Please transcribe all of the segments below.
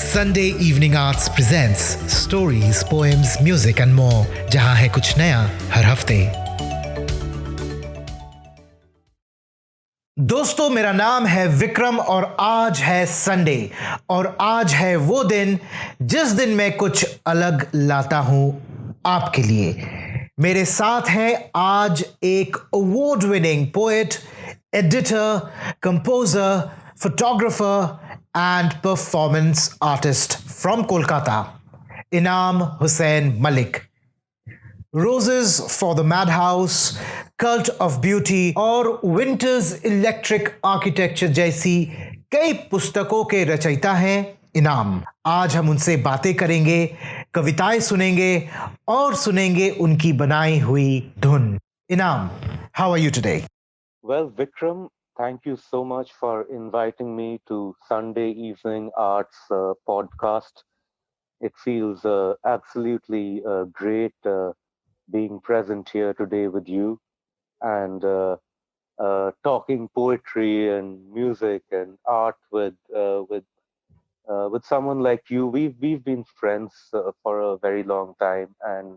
Sunday Evening Arts presents stories, poems, music and more. जहां है कुछ नया हर हफ्ते। दोस्तों, मेरा नाम है विक्रम और आज है संडे और आज है वो दिन जिस दिन मैं कुछ अलग लाता हूं आपके लिए। मेरे साथ है आज एक award winning poet, editor, composer, photographer and performance artist from Kolkata, Inam Hussain Mullick. Roses for the Madhouse, Cult of Beauty और Winter's Electric Architecture जैसी कई पुस्तकों के रचयिता हैं इनाम। आज हम उनसे बातें करेंगे, कविताएं सुनेंगे और सुनेंगे उनकी बनाई हुई धुन। इनाम, how are you today? Well, Vikram, thank you so much for inviting me to Sunday Evening Arts podcast. It feels absolutely great being present here today with you and talking poetry and music and art with someone like you. We've been friends for a very long time, and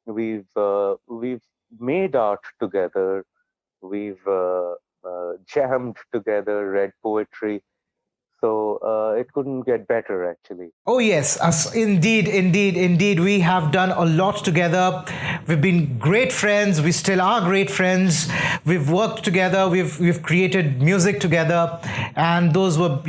we've made art together. We've jammed together, read poetry. So it couldn't get better, actually. Oh, yes. Indeed. We have done a lot together. We've been great friends. We still are great friends. We've worked together. We've created music together. And those were,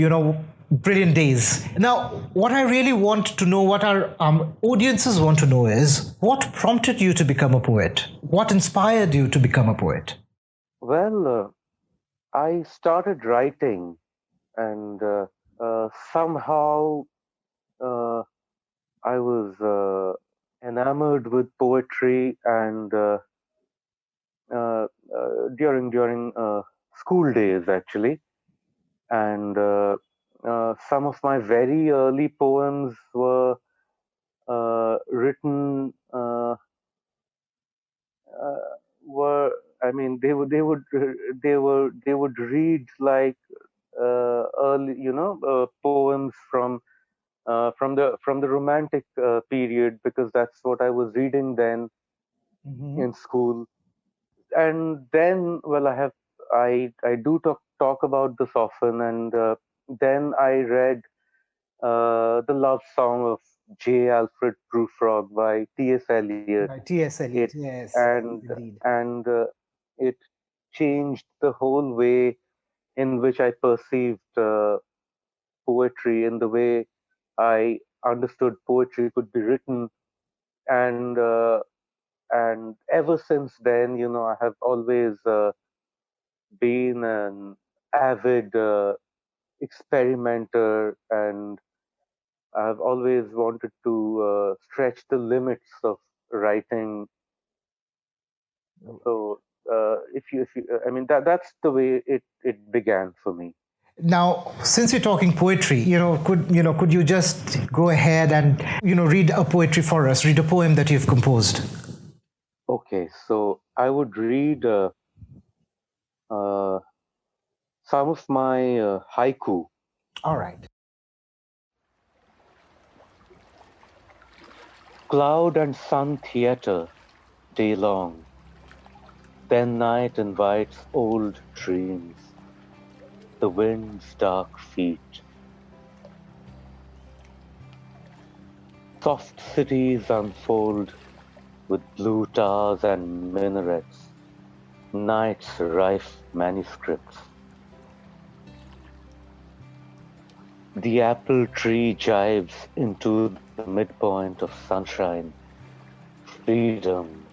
brilliant days. Now, what I really want to know, what our audiences want to know is, what prompted you to become a poet? What inspired you to become a poet? Well, I started writing, and somehow I was enamored with poetry, and during school days, actually, and some of my very early poems were written. They would read like early, poems from the romantic period, because that's what I was reading then in school. And then, well, I do talk about this often, and then I read the love song of J. Alfred Prufrock by T.S. Eliot. By T.S. Eliot, yes. And it changed the whole way in which I perceived poetry, in the way I understood poetry could be written. And ever since then, I have always been an avid experimenter, and I've always wanted to stretch the limits of writing. So that's the way it began for me. Now, since we're talking poetry, could you just go ahead and read a poetry for us? Read a poem that you've composed. Okay, so I would read some of my haiku. All right. Cloud and sun theater day long, then night invites old dreams, the wind's dark feet. Soft cities unfold with blue towers and minarets, night's rife manuscripts. The apple tree jives into the midpoint of sunshine, freedom.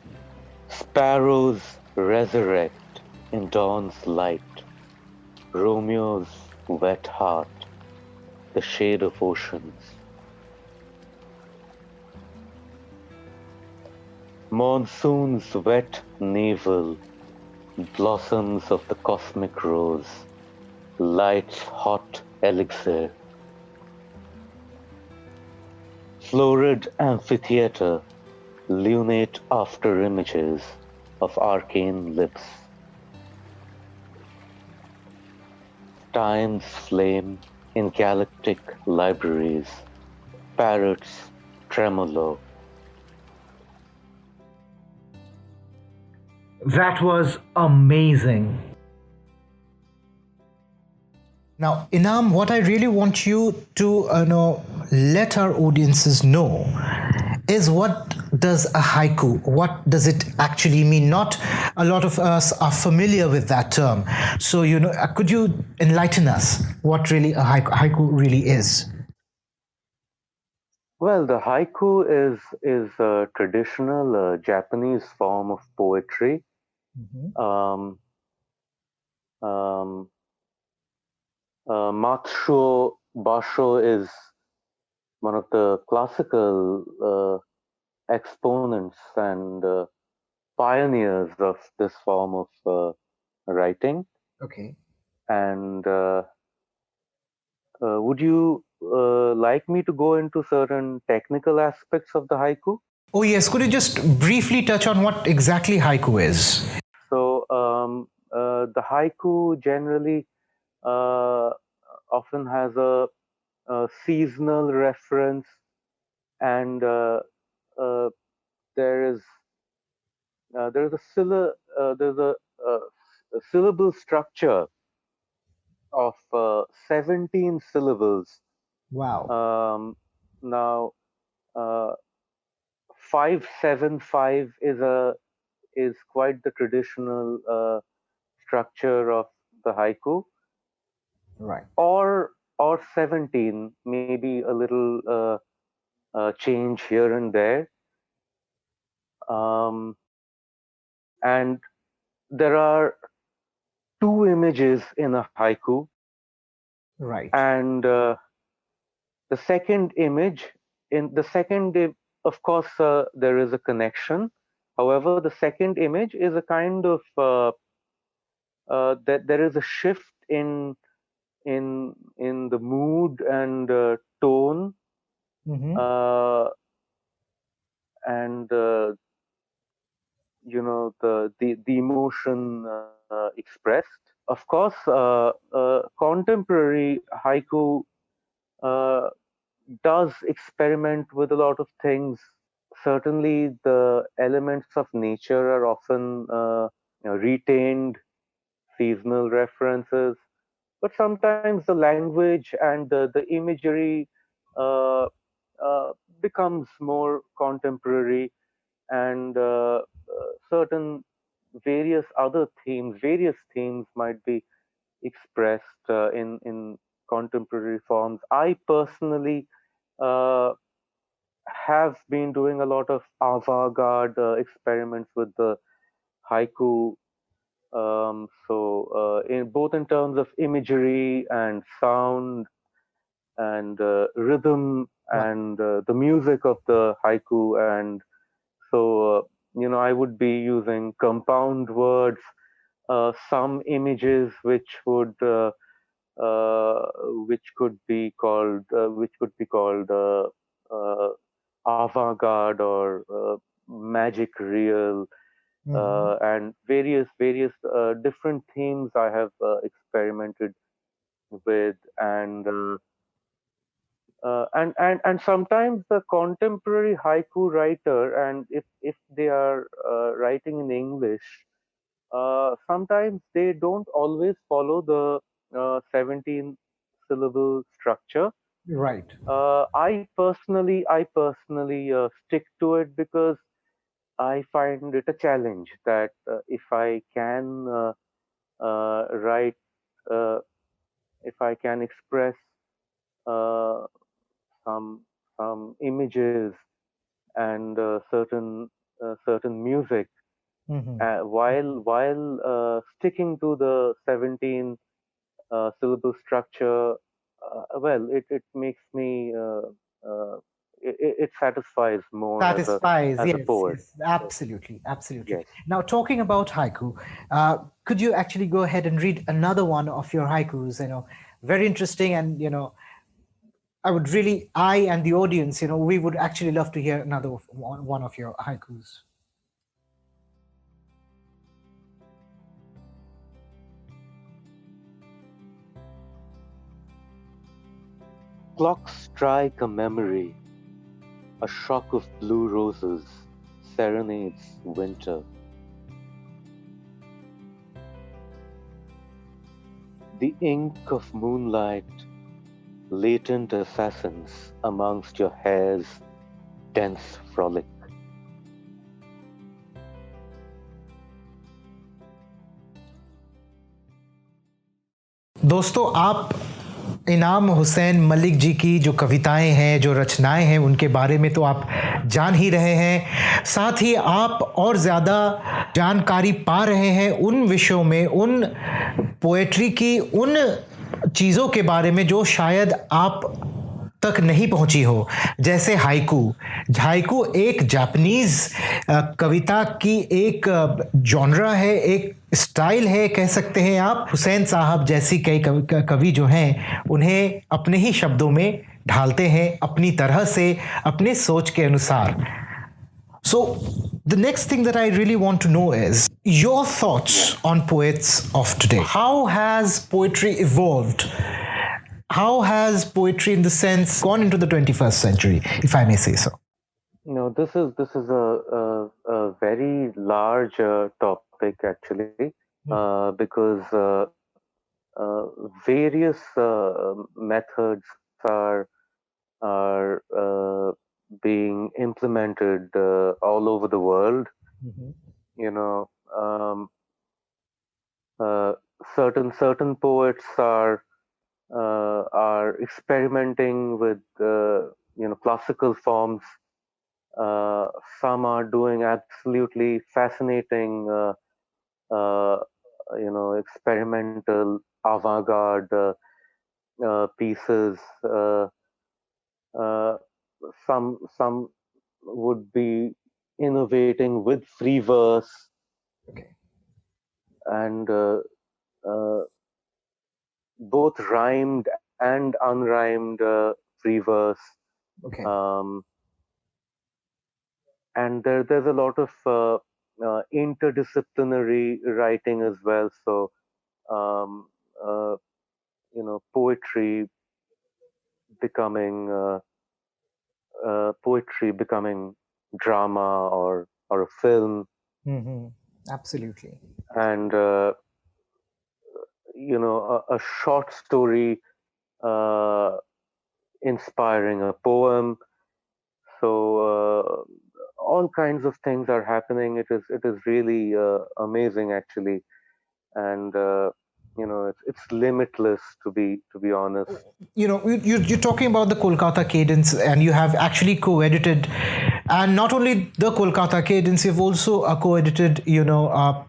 Sparrows resurrect in dawn's light. Romeo's wet heart, the shade of oceans. Monsoon's wet navel, blossoms of the cosmic rose, light's hot elixir. Florid amphitheater, lunate after images of arcane lips. Time's flame in galactic libraries, parrots tremolo. That was amazing. Now, Inam, what I really want you to let our audiences know is, what does a haiku, what does it actually mean? Not a lot of us are familiar with that term. So, could you enlighten us what really a haiku really is? Well, the haiku is a traditional Japanese form of poetry. Um, um, Matsuo Basho is one of the classical exponents and pioneers of this form of writing. Okay. And would you like me to go into certain technical aspects of the haiku? Oh, yes. Could you just briefly touch on what exactly haiku is? So, the haiku generally uh, often has a seasonal reference, and uh, there is there is there's a syllable structure of 17 syllables. Wow. Now, uh, 575 is quite the traditional structure of the haiku, Right. or 17, maybe a little change here and there. Um, and there are two images in a haiku, Right. and the second image in the second of course there is a connection. However, the second image is a kind of that there is a shift in the mood and tone, Mm-hmm. uh, and the emotion expressed. Of course, contemporary haiku uh, does experiment with a lot of things. Certainly, the elements of nature are often retained, seasonal references, but sometimes the language and the imagery uh, uh, becomes more contemporary, and certain various themes might be expressed in contemporary forms. I personally uh, have been doing a lot of avant-garde experiments with the haiku. In both in terms of imagery and sound and rhythm Wow. and the music of the haiku, and so I would be using compound words, some images uh, which could be called uh, avant-garde or magic real, Mm-hmm. and various different themes I have experimented with, and sometimes the contemporary haiku writer, and if they are writing in English, sometimes they don't always follow the 17 syllable structure. Right. I personally stick to it because I find it a challenge that if I can write, uh, if I can express uh, some some images and certain music Mm-hmm. while sticking to the 17 syllable structure, well, it makes me it satisfies more Satisfies. as a Yes, poet. yes, absolutely, absolutely. Yes. Now, talking about haiku, could you actually go ahead and read another one of your haikus? Very interesting, and I would really, I and the audience, we would actually love to hear another one of your haikus. Clocks strike a memory, a shock of blue roses serenades winter. The ink of moonlight, latent assassins amongst your hair's dense frolic. दोस्तों, आप इनाम हुसैन मलिक जी की जो कविताएं हैं, जो रचनाएं हैं, उनके बारे में तो आप जान ही रहे हैं। साथ ही आप और ज़्यादा जानकारी पा रहे हैं उन विषयों में, उन पोएट्री की उन चीज़ों के बारे में जो शायद आप तक नहीं पहुंची हो, जैसे हाइकू। हाइकू एक जापानीज कविता की एक जॉनरा है, एक स्टाइल है, कह सकते हैं आप। हुसैन साहब जैसी कई कवि जो हैं, उन्हें अपने ही शब्दों में ढालते हैं, अपनी तरह से, अपने सोच के अनुसार। So, the next thing that I really want to know is your thoughts on poets of today. How has poetry evolved? How has poetry, in the sense, gone into the 21st century, if I may say so? No, this is a very large topic actually, because various methods are being implemented all over the world. You know, certain poets are experimenting with classical forms. Some are doing absolutely fascinating experimental avant-garde pieces. Some would be innovating with free verse. Okay. And both rhymed and unrhymed free verse. Okay. And there's a lot of interdisciplinary writing as well. So, poetry becoming drama or a film. Absolutely. And a short story inspiring a poem. So all kinds of things are happening. It is really amazing actually, and it's limitless to be honest. You're talking about the Kolkata Cadence, and you have actually co-edited, and not only the Kolkata Cadence, you've also co-edited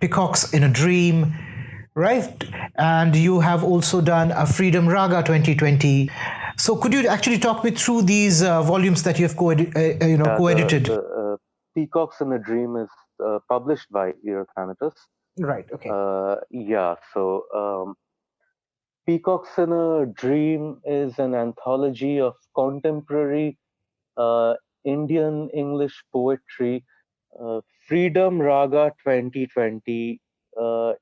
Peacocks in a Dream, right? And you have also done a Freedom Raga 2020. So could you actually talk me through these volumes that you have co-edited? Peacocks in a Dream is published by Erothanatos. Right. Okay. So Peacocks in a Dream is an anthology of contemporary Indian English poetry. Freedom Raga 2020,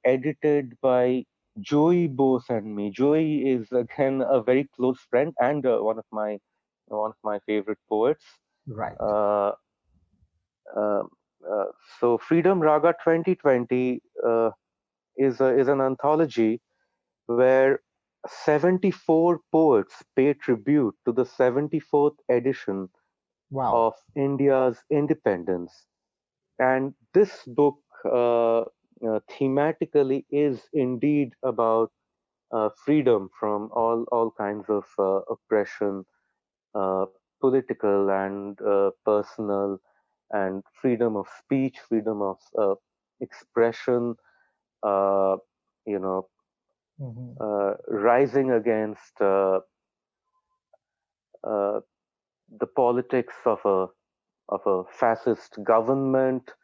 edited by Joey Bose and me. Joey is again a very close friend and one of my favorite poets. Right. So Freedom Raga 2020 is an anthology where 74 poets pay tribute to the 74th edition of India's independence. And this book thematically is indeed about freedom from all kinds of oppression, political and personal, and freedom of speech, freedom of expression, uh, you know, rising against the politics of a fascist government,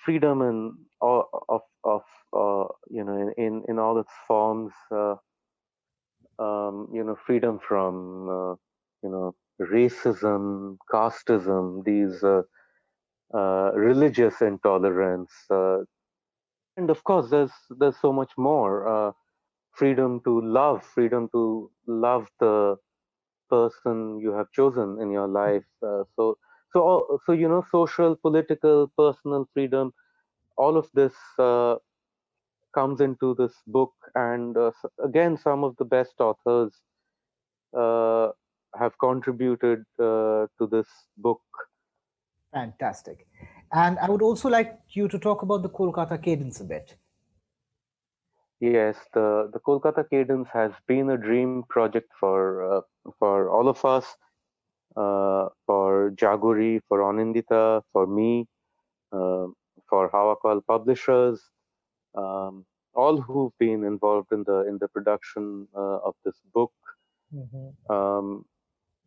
freedom in in all its forms, freedom from racism, casteism, these religious intolerance, and of course there's so much more. freedom to love the person you have chosen in your life. So social, political, personal freedom, all of this comes into this book. And again, some of the best authors uh, have contributed to this book. Fantastic. And I would also like you to talk about the Kolkata Cadence a bit. Yes, the Kolkata Cadence has been a dream project for all of us, for Jaguri, for Anindita, for me, uh, for Hawakal Publishers, um, all who've been involved in the production of this book. Um,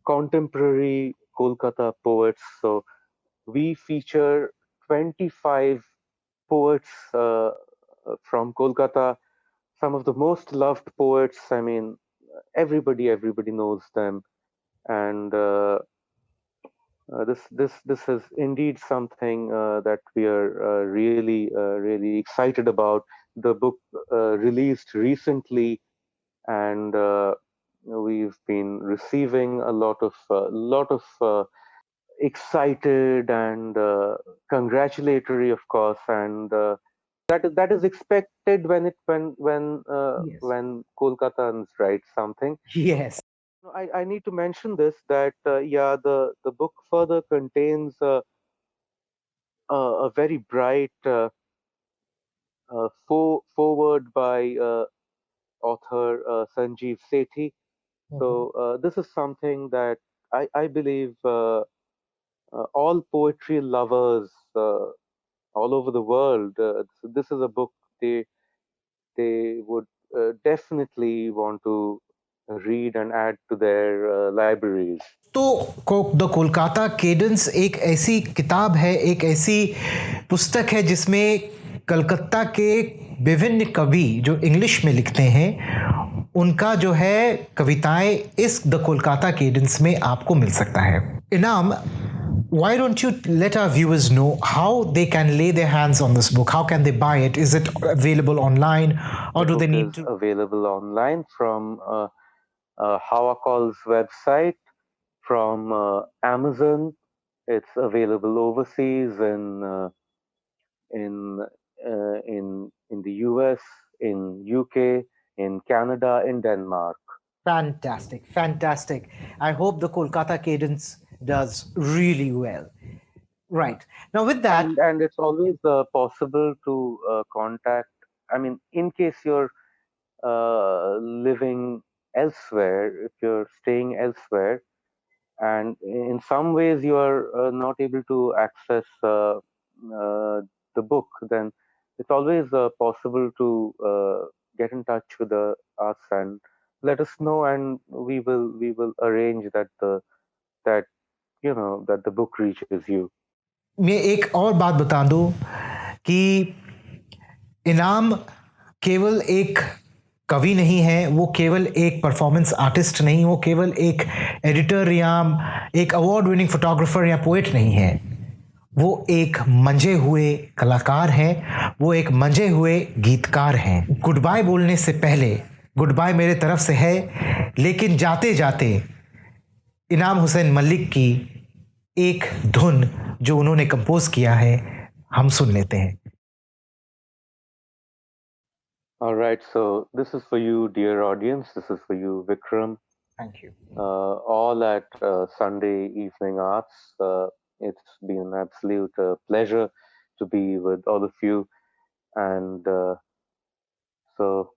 Contemporary Kolkata poets. So we feature 25 poets from Kolkata, some of the most loved poets. I mean, everybody knows them, and this is indeed something that we are really excited about. The book released recently, and we've been receiving a lot of excited and congratulatory, of course, and that is expected Yes. when Kolkatans write something. Yes. No, I need to mention this, that yeah, the book further contains a very bright foreword by author Sanjeev Sethi. So this is something that I believe all poetry lovers all over the world, this is a book they would definitely want to read and add to their libraries. तो the Kolkata cadence एक ऐसी किताब है, एक ऐसी पुस्तक है जिसमें कलकत्ता के विभिन्न कवि जो इंग्लिश में लिखते हैं उनका जो है कविताएं इस द कोलकाता केडेंस में आपको मिल सकता है. इनाम, why don't you let our viewers know how they can lay their hands on this book? How can they buy it? Is it available online, or do they need to? Available online from Hawakal's website, from Amazon. It's available overseas in in the US, in UK, in Canada, in Denmark. Fantastic, fantastic. I hope the Kolkata Cadence does really well. Right. Now, with that, And it's always possible to contact. I mean, in case you're living elsewhere, if you're staying elsewhere, and in some ways you are not able to access the book, then it's always possible to get in touch with us and let us know, and we will arrange that that the book reaches you. मैं एक और बात बता दूं कि इनाम केवल एक कवि नहीं है, वो केवल एक परफॉर्मेंस आर्टिस्ट नहीं, वो केवल एक एडिटर या एक अवार्ड विनिंग फोटोग्राफर या पोएट नहीं है. वो एक मंजे हुए कलाकार हैं, वो एक मंजे हुए गीतकार हैं. गुड बाय बोलने से पहले गुड बाय मेरे तरफ से है, लेकिन जाते जाते इनाम हुसैन मल्लिक की एक धुन जो उन्होंने कंपोज किया है हम सुन लेते हैं. All right, so this is for you, dear audience. This is for you, Vikram. Thank you. All at Sunday Evening Arts. It's been an absolute pleasure to be with all of you, and so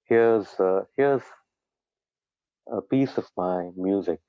here's a piece of my music.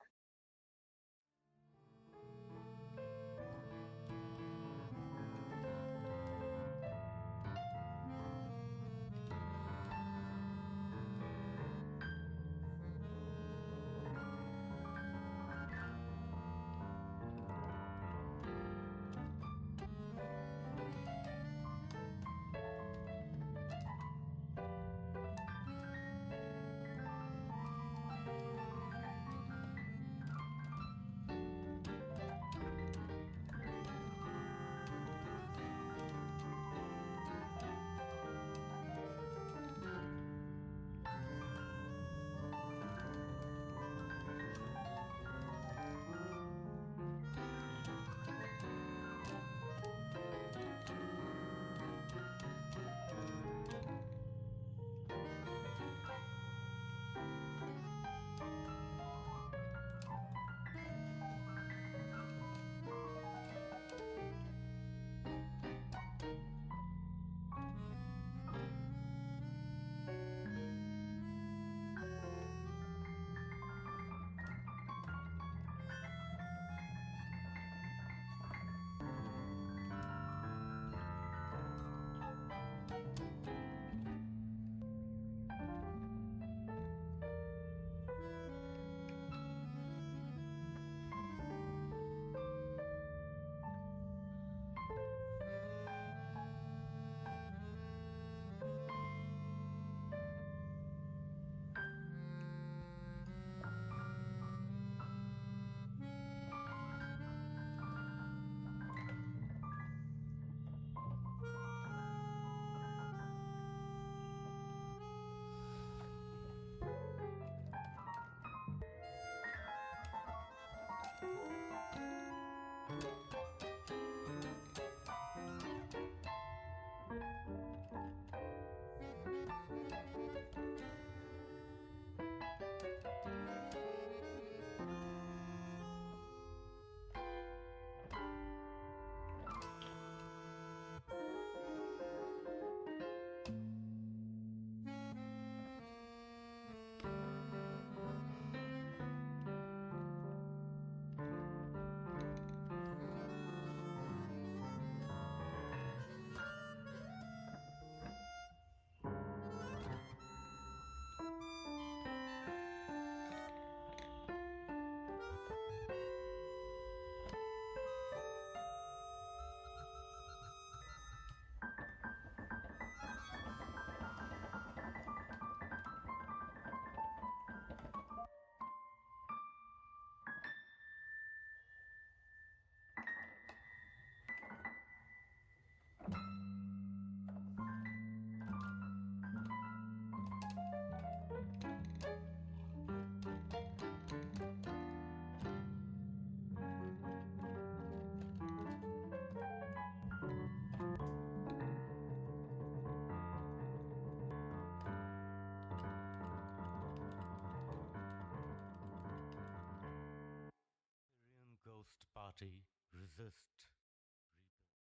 exist